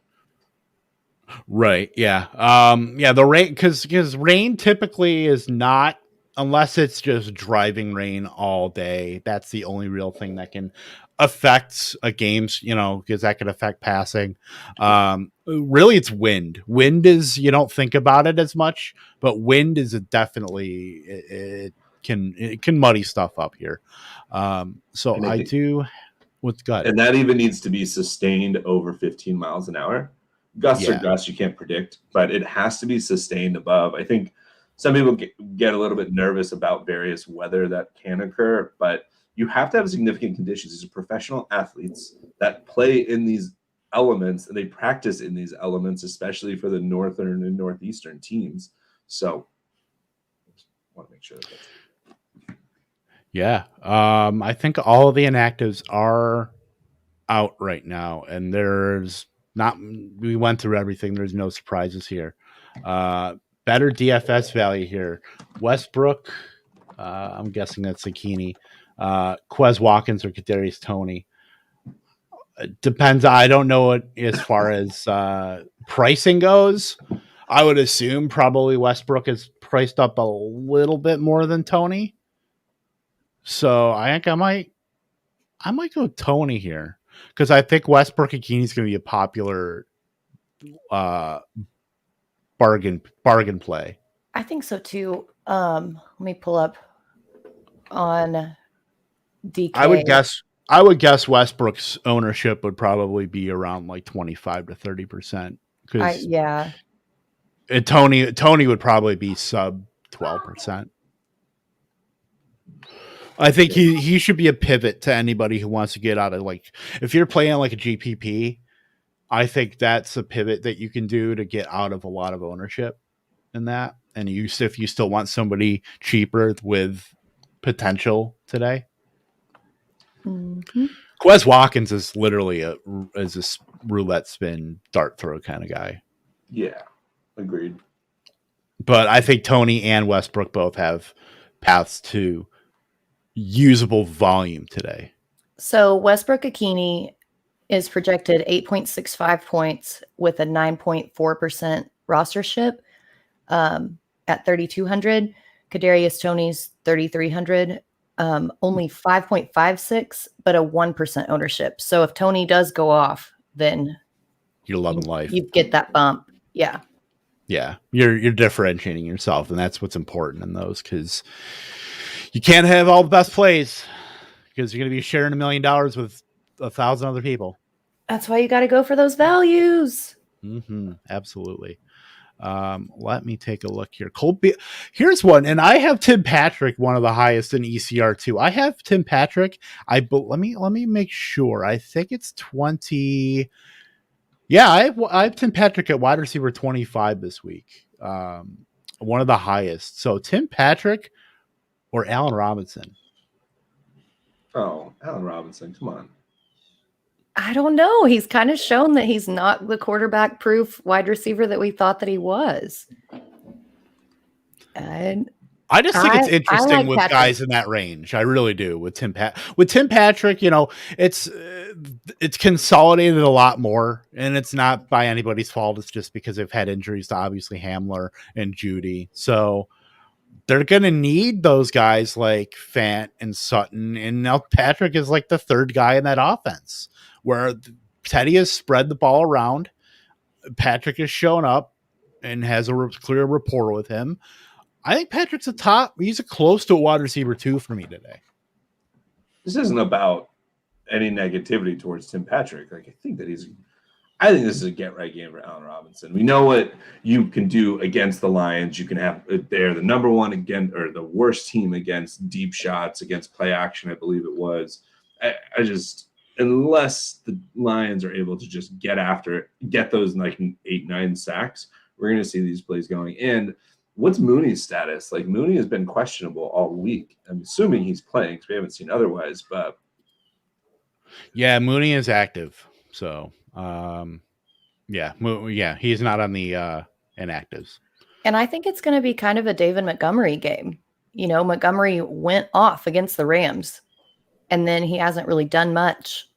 Right. Yeah. The rain, because rain typically is not, unless it's just driving rain all day. That's the only real thing that can affect a game's, because that could affect passing. Really, it's wind. Wind is, you don't think about it as much, but wind is definitely it can muddy stuff up here. So I do. What's gut? And that even needs to be sustained over 15 miles an hour. Gusts are gusts, you can't predict, but it has to be sustained above. I think some people get a little bit nervous about various weather that can occur, but you have to have significant conditions. These are professional athletes that play in these elements, and they practice in these elements, especially for the northern and northeastern teams. So I want to make sure that that's... Yeah. I think all of the inactives are out right now, and there's not, we went through everything. There's no surprises here. Better DFS value here. Westbrook, I'm guessing that's Zucchini. Quez Watkins or Kadarius Toney. It depends. I don't know what as far as pricing goes. I would assume probably Westbrook is priced up a little bit more than Toney. So I think I might go Toney here, because I think Westbrook and Keeney is going to be a popular bargain play. I think so too. Let me pull up on DK. I would guess Westbrook's ownership would probably be around like 25 to 30%. Yeah. And Toney would probably be sub 12%. I think he should be a pivot to anybody who wants to get out of, like, if you're playing like a GPP, I think that's a pivot that you can do to get out of a lot of ownership in that. And if you still want somebody cheaper with potential today. Mm-hmm. Quez Watkins is literally a roulette spin dart throw kind of guy. Yeah, agreed. But I think Toney and Westbrook both have paths to usable volume today. So Westbrook Akini is projected 8.65 points with a 9.4% rostership at 3,200. Kadarius Toney's 3,300. Only 5.56, but a 1% ownership. So if Toney does go off, then you're loving life. You get that bump. Yeah. Yeah. You're differentiating yourself, and that's what's important in those, because you can't have all the best plays, because you're going to be sharing $1 million with 1,000 other people. That's why you got to go for those values. Mm-hmm. Absolutely. Let me take a look here. Here's one, and I have Tim Patrick, one of the highest in ECR too. I have Tim Patrick. Let me make sure. I think it's 20. Yeah, I have Tim Patrick at wide receiver 25 this week. One of the highest. So Tim Patrick or Allen Robinson? Oh, Allen Robinson, come on. I don't know. He's kind of shown that he's not the quarterback proof wide receiver that we thought that he was. And I just think it's interesting with guys in that range. I really do. With Tim Patrick, it's consolidated a lot more, and it's not by anybody's fault. It's just because they've had injuries to obviously Hamler and Judy. So they're going to need those guys like Fant and Sutton. And now Patrick is like the third guy in that offense, where Teddy has spread the ball around. Patrick has shown up and has a clear rapport with him. I think Patrick's he's close to a wide receiver 2 for me today. This isn't about any negativity towards Tim Patrick. I think this is a get right game for Allen Robinson. We know what you can do against the Lions. You can have, they're the number one or the worst team against deep shots, against play action, I believe it was. I just, unless the Lions are able to just get after it, get those like 8-9 sacks, we're going to see these plays going. And what's Mooney's status? Like, Mooney has been questionable all week. I'm assuming he's playing because we haven't seen otherwise. But yeah, Mooney is active. So he's not on the inactives. And I think it's going to be kind of a David Montgomery game. Montgomery went off against the Rams, and then he hasn't really done much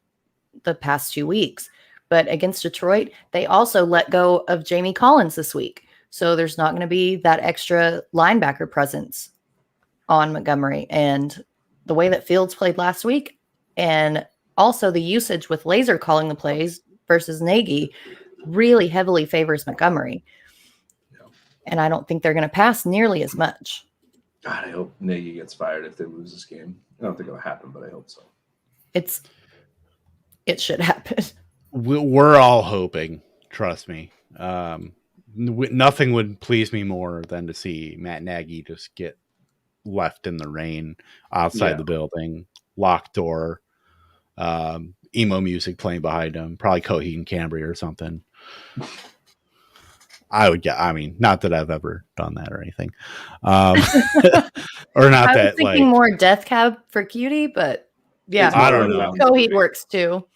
the past 2 weeks. But against Detroit, they also let go of Jamie Collins this week. So there's not going to be that extra linebacker presence on Montgomery. And the way that Fields played last week, and also the usage with Laser calling the plays versus Nagy, really heavily favors Montgomery. Yeah. And I don't think they're going to pass nearly as much. God, I hope Nagy gets fired if they lose this game. I don't think it'll happen, but I hope so. it should happen. We're all hoping. Trust me. Nothing would please me more than to see Matt Nagy just get left in the rain outside the building, locked door, emo music playing behind him, probably Coheed and Cambria or something. I would get. I mean, not that I've ever done that or anything, or not I that was thinking like more Death Cab for Cutie, but yeah, I don't know. Coheed works too.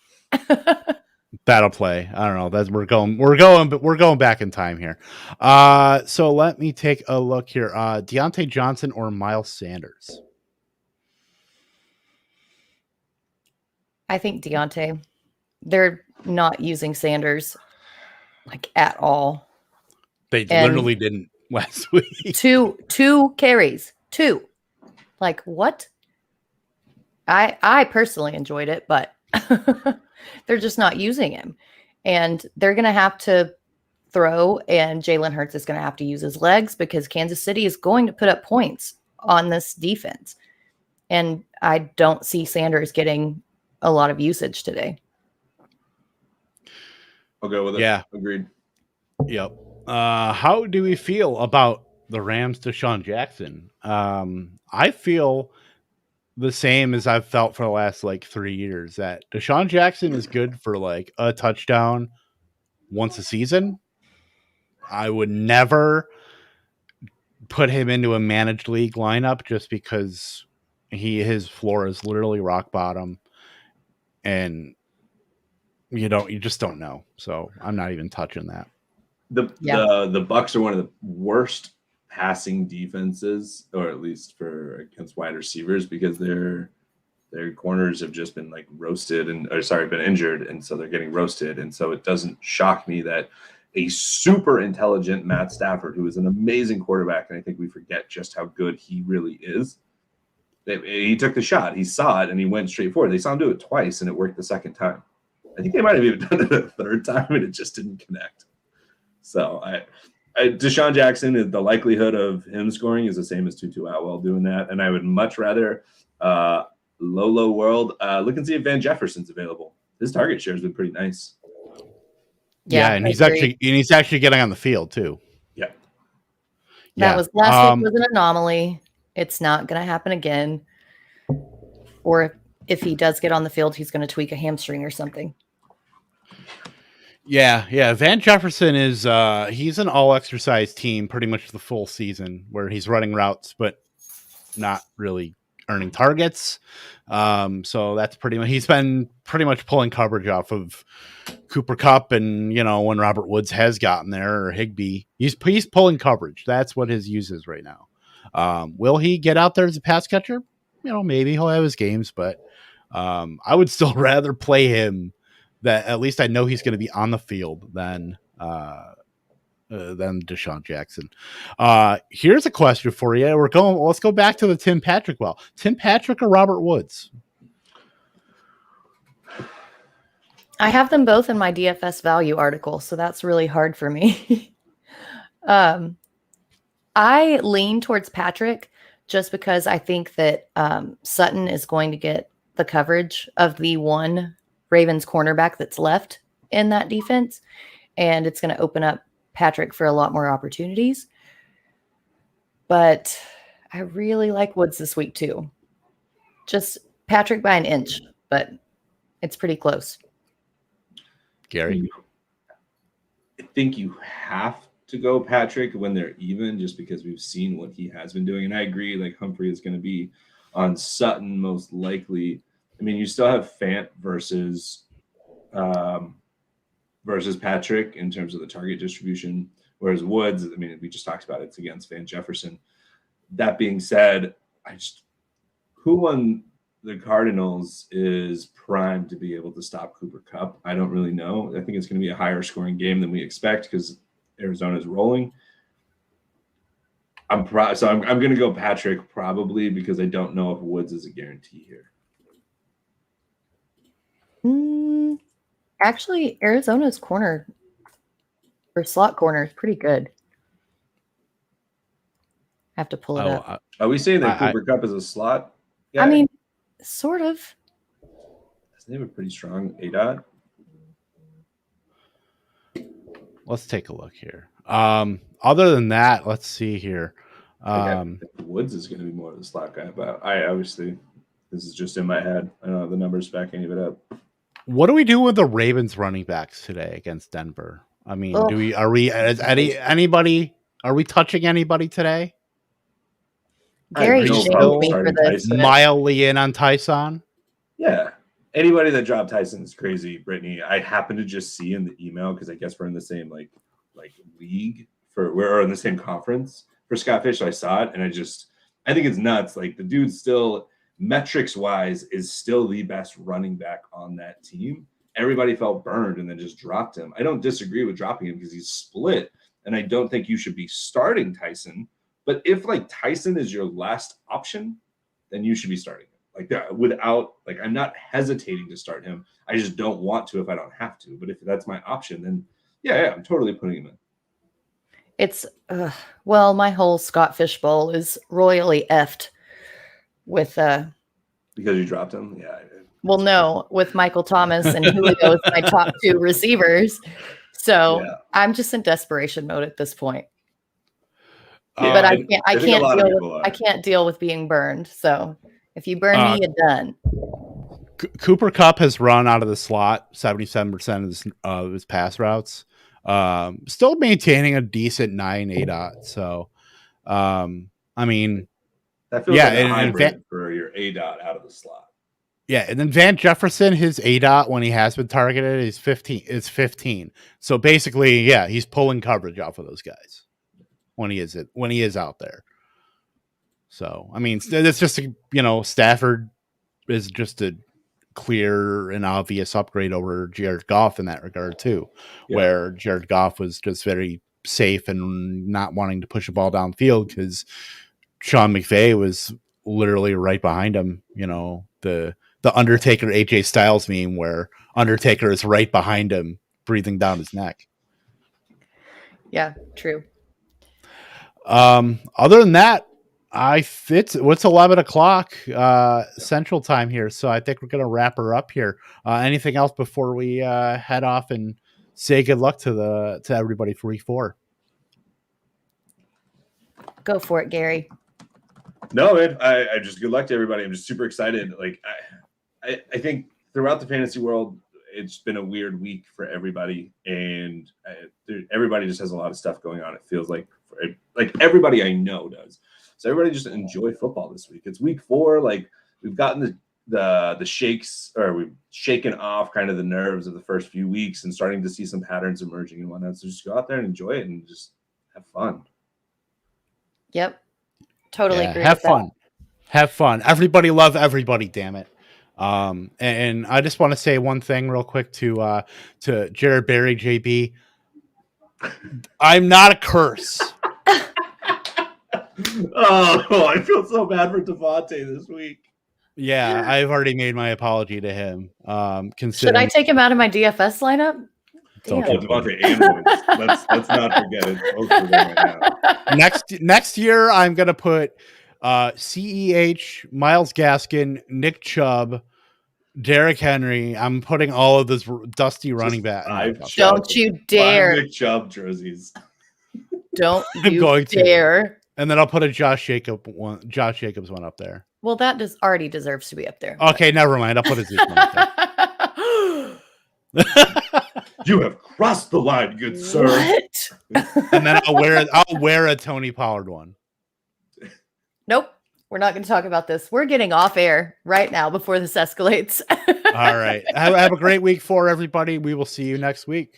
That'll play. I don't know. That's we're going back in time here. So let me take a look here. Deontay Johnson or Miles Sanders? I think Deontay. They're not using Sanders like at all. They And literally didn't last week. two carries. 2. Like what? I personally enjoyed it, but they're just not using him. And they're going to have to throw, and Jalen Hurts is going to have to use his legs because Kansas City is going to put up points on this defense. And I don't see Sanders getting a lot of usage today. I'll go with it. Yeah. Agreed. Yep. How do we feel about the Rams to Deshaun Jackson? I feel the same as I've felt for the last like 3 years, that Deshaun Jackson is good for like a touchdown once a season. I would never put him into a managed league lineup just because his floor is literally rock bottom, and you just don't know. So I'm not even touching that. The Bucks are one of the worst passing defenses, or at least for against wide receivers, because their corners have just been like roasted been injured, and so they're getting roasted. And so it doesn't shock me that a super intelligent Matt Stafford, who is an amazing quarterback, and I think we forget just how good he really is. He took the shot, he saw it, and he went straight forward. They saw him do it twice, and it worked the second time. I think they might have even done it a third time, and it just didn't connect. So Deshaun Jackson, the likelihood of him scoring is the same as Tutu Atwell doing that, and I would much rather Lolo World look and see if Van Jefferson's available. His target share has been pretty nice. Yeah, and he's actually getting on the field too. Yeah, That was last week was an anomaly. It's not going to happen again. Or if he does get on the field, he's going to tweak a hamstring or something. Yeah. Van Jefferson is he's an all exercise team pretty much the full season, where he's running routes but not really earning targets. So that's he's been pretty much pulling coverage off of Cooper Kupp, and when Robert Woods has gotten there, or Higbee, he's pulling coverage. That's what his use is right now. Will he get out there as a pass catcher? Maybe he'll have his games, but I would still rather play him, that at least I know he's going to be on the field, than Deshaun Jackson. Here's a question for you. Let's go back to the Tim Patrick well. Tim Patrick or Robert Woods? I have them both in my DFS value article, so that's really hard for me. I lean towards Patrick just because I think that Sutton is going to get the coverage of the one Ravens cornerback that's left in that defense, and it's going to open up Patrick for a lot more opportunities. But I really like Woods this week too. Just Patrick by an inch, but it's pretty close. Gary? I think you have to go Patrick when they're even, just because we've seen what he has been doing. And I agree, like Humphrey is going to be on Sutton most likely. I mean, you still have Fant versus Patrick in terms of the target distribution, whereas Woods, I mean, we just talked about it's against Van Jefferson. That being said, who on the Cardinals is primed to be able to stop Cooper Kupp? I don't really know. I think it's going to be a higher scoring game than we expect because Arizona's rolling. I'm going to go Patrick probably, because I don't know if Woods is a guarantee here. Actually, Arizona's corner or slot corner is pretty good. I have to pull it up. Are we saying that Cooper Kupp is a slot guy? I mean, sort of. They have a pretty strong ADOT. Let's take a look here. Other than that, let's see here. I think Woods is going to be more of the slot guy, but I obviously, this is just in my head. I don't have the numbers back any of it up. What do we do with the Ravens running backs today against Denver? I mean, are we touching anybody today? Gary no shamed problem me for starting this. Tyson. Mildly in on Tyson? Yeah. Anybody that dropped Tyson is crazy, Brittany. I happen to just see in the email, because I guess we're in the same like league we're in the same conference for Scott Fish. I saw it and I think it's nuts. Like, the dude still, metrics wise, is still the best running back on that team. Everybody felt burned and then just dropped him. I don't disagree with dropping him because he's split, and I don't think you should be starting Tyson. But if like Tyson is your last option, then you should be starting him. Like that, without, like, I'm not hesitating to start him. I just don't want to if I don't have to. But if that's my option, then yeah, I'm totally putting him in. It's well, my whole Scott Fish Bowl is royally effed with Because you dropped him. Yeah. well, no, with Michael Thomas and Julio as my top two receivers. So Yeah. I'm just in desperation mode at this point. Yeah, But I think a lot of people are. I can't deal with being burned. So if you burn me, you're done. Cooper Kupp has run out of the slot 77% of his pass routes. Still maintaining a decent 9 ADOT. So, I mean, that feels like a hybrid for your ADOT out of the slot. Yeah, and then Van Jefferson, his ADOT when he has been targeted is 15. It's 15. So basically, yeah, he's pulling coverage off of those guys when he is out there. So I mean, it's just Stafford is just a clear and obvious upgrade over Jared Goff in that regard too, where Jared Goff was just very safe and not wanting to push the ball downfield because Sean McVay was literally right behind him. The Undertaker AJ Styles meme where Undertaker is right behind him, breathing down his neck. Yeah, true. Other than that, it's 11 o'clock Central Time here, so I think we're gonna wrap her up here. Anything else before we head off and say good luck to everybody for week 4? Go for it, Gary. No, man. I just good luck to everybody. I'm just super excited. Like I think throughout the fantasy world, it's been a weird week for everybody, and everybody just has a lot of stuff going on. It feels like everybody I know does. So everybody just enjoy football this week. It's week 4. Like, we've gotten the shakes, or we've shaken off kind of the nerves of the first few weeks and starting to see some patterns emerging and whatnot. So just go out there and enjoy it and just have fun. Yep. Totally agree. Have fun. Have fun. Everybody love everybody, damn it. And I just want to say one thing real quick to Jared Berry, JB. I'm not a curse. Oh, I feel so bad for Devontae this week. Yeah, I've already made my apology to him. Should I take him out of my DFS lineup? Devontae and Woods. Let's not forget it. Both of them right now. Next year, I'm gonna put CEH, Myles Gaskin, Nick Chubb, Derrick Henry. I'm putting all of this dusty running back. Don't you dare! 5 Nick Chubb jerseys. Don't you dare! And then I'll put a Josh Jacobs one up there. Well, that already deserves to be up there. Okay, never mind. I'll put a Zeke one up there. You have crossed the line, good sir. What? And then I'll wear a Tony Pollard one. Nope. We're not going to talk about this. We're getting off air right now before this escalates. All right. Have a great week for everybody. We will see you next week.